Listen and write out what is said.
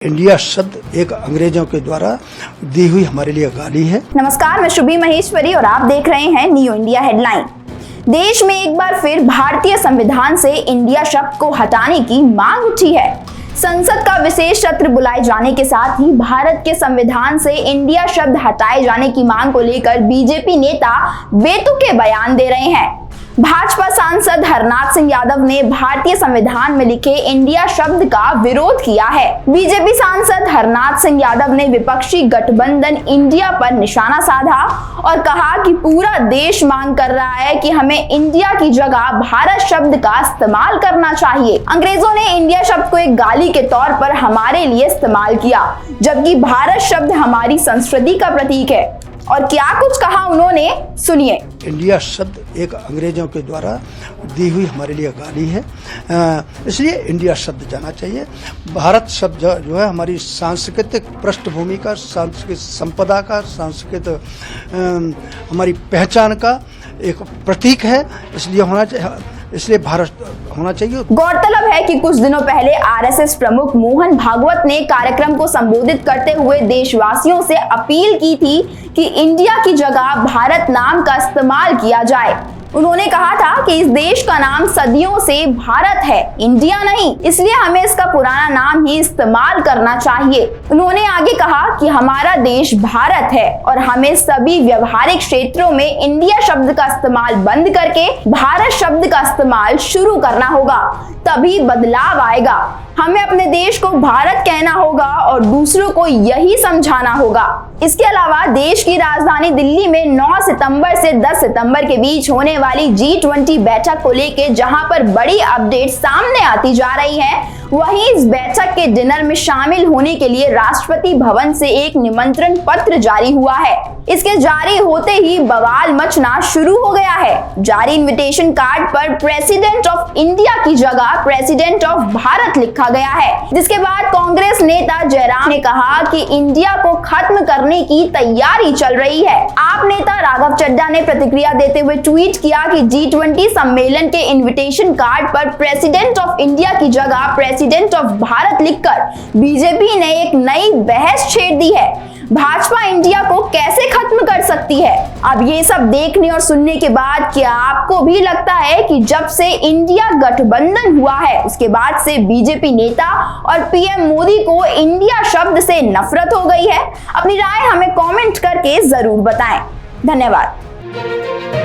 India शब्द एक अंग्रेजों के द्वारा दी हुई हमारे लिए गाली है। नमस्कार, मैं शुभी महेश्वरी और आप देख रहे हैं न्यू इंडिया हेडलाइन। देश में एक बार फिर भारतीय संविधान से इंडिया शब्द को हटाने की मांग उठी है। संसद का विशेष सत्र बुलाए जाने के साथ ही भारत के संविधान से इंडिया शब्द हटाए जाने की मांग को लेकर बीजेपी नेता बेतुके बयान दे रहे हैं। भाजपा सांसद हरनाथ सिंह यादव ने भारतीय संविधान में लिखे इंडिया शब्द का विरोध किया है। बीजेपी सांसद हरनाथ सिंह यादव ने विपक्षी गठबंधन इंडिया पर निशाना साधा और कहा कि पूरा देश मांग कर रहा है कि हमें इंडिया की जगह भारत शब्द का इस्तेमाल करना चाहिए। अंग्रेजों ने इंडिया शब्द को एक गाली के तौर पर हमारे लिए इस्तेमाल किया, जबकि भारत शब्द हमारी संस्कृति का प्रतीक है। और क्या कुछ कहा उन्होंने, सुनिए। इंडिया शब्द एक अंग्रेजों के द्वारा दी हुई हमारे लिए गाली है, इसलिए इंडिया शब्द जाना चाहिए। भारत शब्द जो है हमारी सांस्कृतिक पृष्ठभूमि का, सांस्कृतिक संपदा का, सांस्कृतिक हमारी पहचान का एक प्रतीक है, इसलिए होना चाहिए, इसलिए भारत होना चाहिए। गौरतलब है कि कुछ दिनों पहले आरएसएस प्रमुख मोहन भागवत ने कार्यक्रम को संबोधित करते हुए देशवासियों से अपील की थी कि इंडिया की जगह भारत नाम का इस्तेमाल किया जाए। उन्होंने कहा था कि इस देश का नाम सदियों से भारत है, इंडिया नहीं, इसलिए हमें इसका पुराना नाम ही इस्तेमाल करना चाहिए। उन्होंने आगे कहा कि हमारा देश भारत है और हमें सभी व्यवहारिक क्षेत्रों में इंडिया शब्द का इस्तेमाल बंद करके भारत शब्द का इस्तेमाल शुरू करना होगा, तभी बदलाव आएगा। हमें अपने देश को भारत कहना होगा और दूसरों को यही समझाना होगा। इसके अलावा देश की राजधानी दिल्ली में 9 सितंबर से 10 सितंबर के बीच होने वाली G20 बैठक को लेकर जहां पर बड़ी अपडेट सामने आती जा रही है, वहीं इस बैठक के डिनर में शामिल होने के लिए राष्ट्रपति भवन से एक निमंत्रण पत्र जारी हुआ है। इसके जारी होते ही बवाल मचना शुरू हो गया है। जारी इनविटेशन कार्ड पर प्रेसिडेंट ऑफ इंडिया की जगह प्रेसिडेंट ऑफ भारत लिखा गया है, जिसके बाद कांग्रेस नेता जयराम ने कहा कि इंडिया को खत्म करने की तैयारी चल रही है। आप नेता राघव चड्ढा ने प्रतिक्रिया देते हुए ट्वीट किया कि G20 सम्मेलन के इनविटेशन कार्ड पर प्रेसिडेंट ऑफ इंडिया की जगह प्रेसिडेंट ऑफ भारत लिखकर बीजेपी ने एक नई बहस छेड़ दी है। भाजपा इंडिया को कैसे खत्म कर सकती है? अब ये सब देखने और सुनने के बाद क्या आपको भी लगता है कि जब से इंडिया गठबंधन हुआ है उसके बाद से बीजेपी नेता और पीएम मोदी को इंडिया शब्द से नफरत हो गई है? अपनी राय हमें कमेंट करके जरूर बताएं। धन्यवाद।